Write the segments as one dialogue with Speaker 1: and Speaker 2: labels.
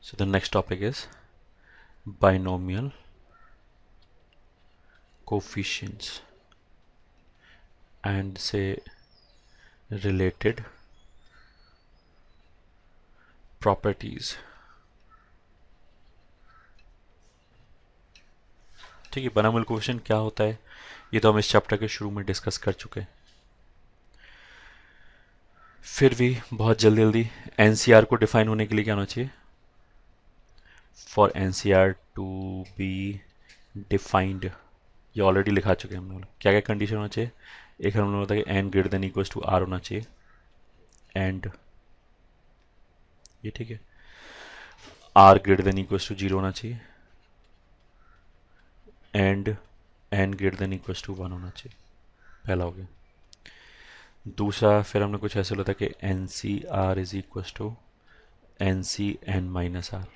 Speaker 1: So the next topic is binomial coefficients and say related properties. ठीक है, binomial coefficient क्या होता है ये तो हम इस चैप्टर के शुरू में डिस्कस कर चुके हैं। फिर भी बहुत जल्दी जल्दी एनसीआर को डिफाइन होने के लिए क्या होना चाहिए? For NCR to be defined, ये ऑलरेडी लिखा चुके हैं हम लोग। क्या क्या कंडीशन होना चाहिए? एक हम लोग होता है कि N greater than equals to R होना चाहिए एंड ये ठीक है, R greater than equals to 0 होना चाहिए and N greater than equals to 1 होना चाहिए। पहला हो गया। दूसरा फिर हमने कुछ ऐसे बोला था कि N C R is equals to N C N minus R,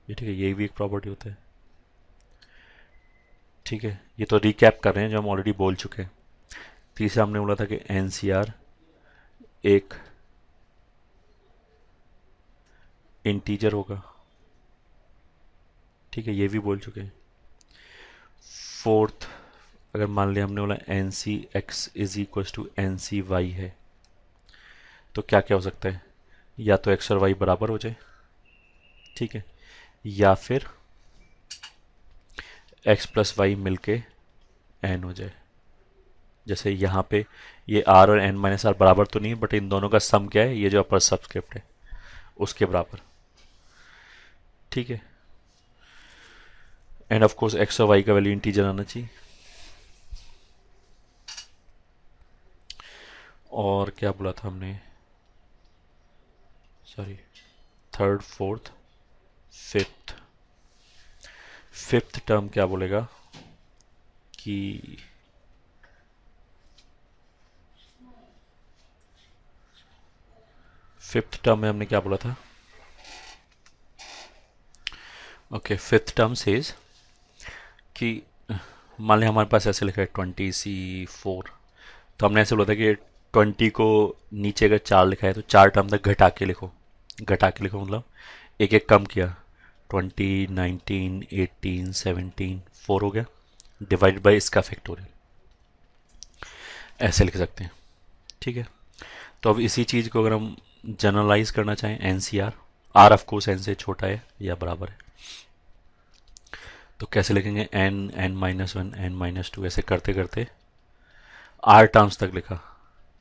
Speaker 1: ये ठीक है, ये भी एक प्रॉपर्टी होता है। ठीक है, ये तो रिकैप कर रहे हैं जो हम ऑलरेडी बोल चुके हैं। तीसरा हमने बोला था कि एन सी आर एक इंटीजर होगा। ठीक है, ये भी बोल चुके हैं। फोर्थ, अगर मान लिया हमने बोला N C X is equal to N C Y है, तो क्या क्या हो सकता है? या तो एक्स और वाई बराबर हो जाए, ठीक है, या फिर एक्स प्लस वाई मिलके एन हो जाए। जैसे यहाँ पे ये आर और एन माइनस आर बराबर तो नहीं है, बट इन दोनों का सम क्या है? ये जो अपर सबस्क्रिप्ट है उसके बराबर। ठीक है, एंड ऑफ कोर्स एक्स और वाई का वैल्यू इंटीजर आना चाहिए। और क्या बोला था हमने? Sorry, third, fourth, fifth. Fifth term क्या बोलेगा कि फिफ्थ टर्म में हमने क्या बोला था? ओके, फिफ्थ टर्म सेज कि मान लिया हमारे पास ऐसे लिखा है 20C4, तो हमने ऐसे बोला था कि 20 को नीचे अगर 4 लिखा है तो 4 टर्म तक घटा के लिखो। घटा के लिखो मतलब एक एक कम किया, 20, 19, 18, 17, 4 हो गया, डिवाइड बाई इसका फैक्टोरियल, ऐसे लिख सकते हैं। ठीक है, तो अब इसी चीज़ को अगर हम जनरलाइज करना चाहें, N C R, R of course N से छोटा है या बराबर है, तो कैसे लिखेंगे? N, N minus one, N minus two, ऐसे करते करते आर टर्म्स तक लिखा,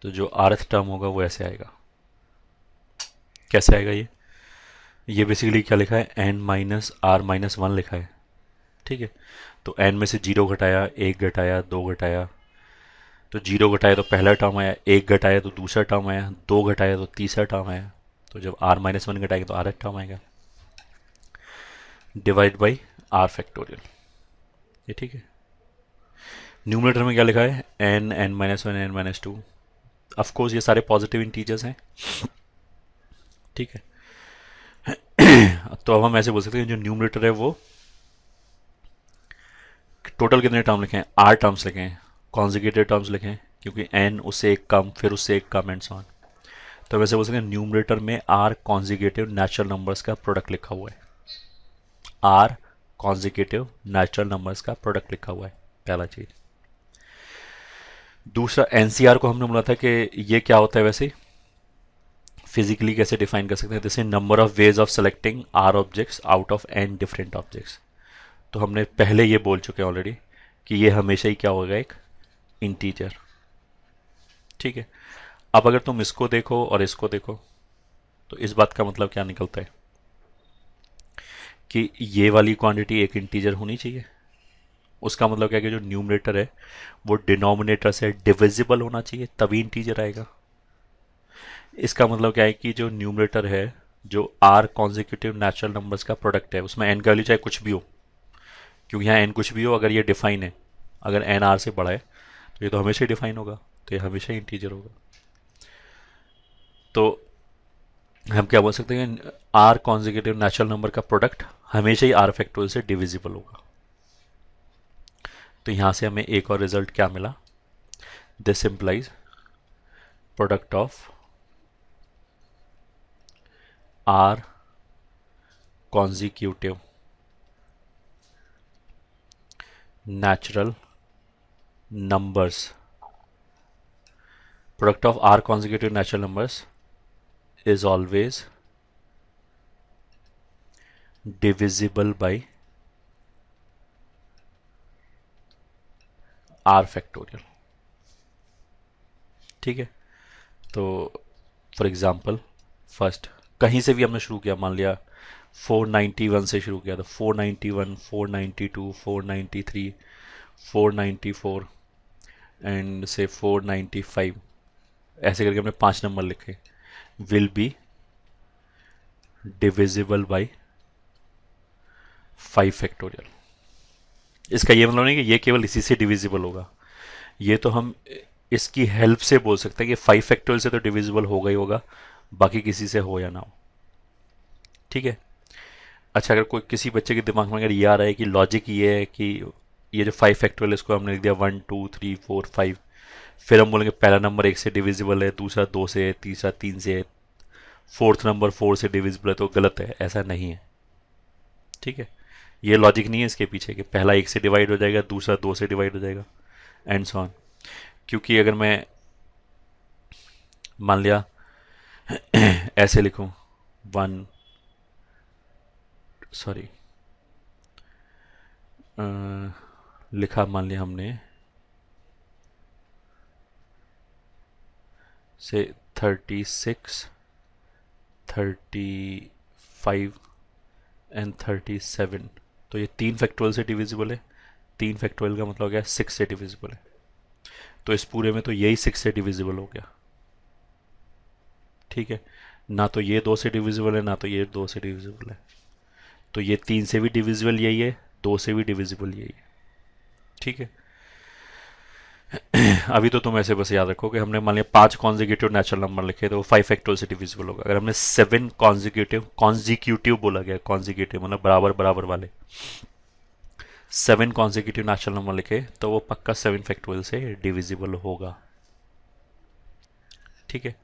Speaker 1: तो जो आरथ टर्म होगा वो ऐसे आएगा। कैसे आएगा ये बेसिकली क्या लिखा है? N minus R minus one लिखा है। ठीक है, तो एन में से 0 घटाया, 1 घटाया, 2 घटाया, तो 0 घटाया तो पहला टर्म आया, 1 घटाया तो दूसरा टर्म आया, 2 घटाया तो तीसरा टर्म आया, तो जब आर माइनस वन घटाएंगे तो आर टर्म आएगा, डिवाइड बाई आर फैक्टोरियल। ये ठीक है। न्यूमरेटर में क्या लिखा है? N, N minus one, N minus two. Of course ये सारे पॉजिटिव इंटीजर्स हैं। ठीक है, तो अब हम ऐसे बोल सकते हैं जो न्यूमरेटर है वो टोटल कितने टर्म लिखे हैं? 8 टर्म्स लिखे हैं, कॉन्जिगेटेड टर्म्स लिखे हैं, क्योंकि एन उससे एक कम, फिर उससे एक कम, एंड सो ऑन। तो वैसे बोल सकते हैं न्यूमरेटर में आर कॉन्जिगेटिव नेचुरल नंबर्स का प्रोडक्ट लिखा हुआ है। आर कॉन्जिगेटिव नेचुरल नंबर्स का प्रोडक्ट लिखा हुआ है, पहला चीज। दूसरा, एनसीआर को हमने बोला था कि ये क्या होता है वैसे फिजिकली कैसे डिफाइन कर सकते हैं? जैसे number of ways of selecting R objects out of N different objects. तो हमने पहले ये बोल चुके हैं ऑलरेडी कि ये हमेशा ही क्या होगा? एक इंटीजर। ठीक है, अब अगर तुम इसको देखो और इसको देखो तो इस बात का मतलब क्या निकलता है कि ये वाली क्वांटिटी एक इंटीजर होनी चाहिए। उसका मतलब क्या है कि जो न्यूमरेटर है वो डिनोमिनेटर से डिविजिबल होना चाहिए, तभी इंटीजर आएगा। इसका मतलब क्या है कि जो न्यूमरेटर है, जो आर कॉन्जिक्यूटिव नेचुरल नंबर्स का प्रोडक्ट है, उसमें एन का वैल्यू चाहे कुछ भी हो, क्योंकि यहाँ एन कुछ भी हो, अगर ये डिफाइन है, अगर एन आर से बड़ा है तो ये तो हमेशा ही डिफाइन होगा, तो ये हमेशा ही इंटीजर होगा। तो हम क्या बोल सकते हैं? आर कॉन्जिक्यूटिव नेचुरल नंबर का प्रोडक्ट हमेशा ही आर फैक्टोरियल से डिविजिबल होगा। तो यहां से हमें एक और रिजल्ट क्या मिला? This implies product of R consecutive natural numbers, product of r consecutive natural numbers is always divisible by r factorial. ठीक है, तो फॉर एग्जांपल फर्स्ट कहीं से भी हमने शुरू किया, मान लिया 491 से शुरू किया, तो 491, 492, 493, 494 एंड से 495, ऐसे करके हमने 5 नंबर लिखे, will be divisible by 5 factorial. इसका ये मतलब नहीं कि ये केवल इसी से डिविजिबल होगा, ये तो हम इसकी हेल्प से बोल सकते हैं कि 5 फैक्टोरियल से तो डिविजिबल होगा ही होगा, बाकी किसी से हो या ना हो। ठीक है, अच्छा अगर कोई किसी बच्चे के दिमाग में अगर ये आ रहा है कि लॉजिक ये है कि ये जो 5 फैक्टोरियल इसको हमने लिख दिया 1 2 3 4 5, फिर हम बोलेंगे पहला नंबर 1 से डिविजिबल है, दूसरा 2 से है, तीसरा 3 से है, फोर्थ नंबर 4 से डिविजिबल है, तो गलत है, ऐसा नहीं है। ठीक है, ये लॉजिक नहीं है इसके पीछे कि पहला 1 से डिवाइड हो जाएगा, दूसरा 2 से डिवाइड हो जाएगा एंड सो ऑन। क्योंकि अगर मैं मान लिया ऐसे लिखूं 1, सॉरी लिखा मान लिया हमने से 36, 35 एंड 37, तो ये 3 फैक्टोरियल से डिविजिबल है, 3 फैक्टोरियल का मतलब हो गया 6 से डिविजिबल है, तो इस पूरे में तो यही 6 से डिविजिबल हो गया। ठीक है, ना तो ये 2 से डिविजिबल है, ना तो ये 2 से डिविजिबल है, तो ये 3 से भी डिविजिबल यही है, 2 से भी डिविजिबल यही है। ठीक है, अभी तो तुम ऐसे बस याद रखो कि हमने मान लिया 5 कॉन्जिक्यूटिव नेचुरल नंबर लिखे तो वो 5 फैक्टोरियल से डिविजिबल होगा। अगर हमने 7 कॉन्जिक्यूटिव बोला गया, कॉन्जिक्यूटिव मतलब बराबर बराबर वाले 7 कॉन्जिक्यूटिव नेचुरल नंबर लिखे तो वो पक्का 7 फैक्टोरियल से डिविजिबल होगा। ठीक है,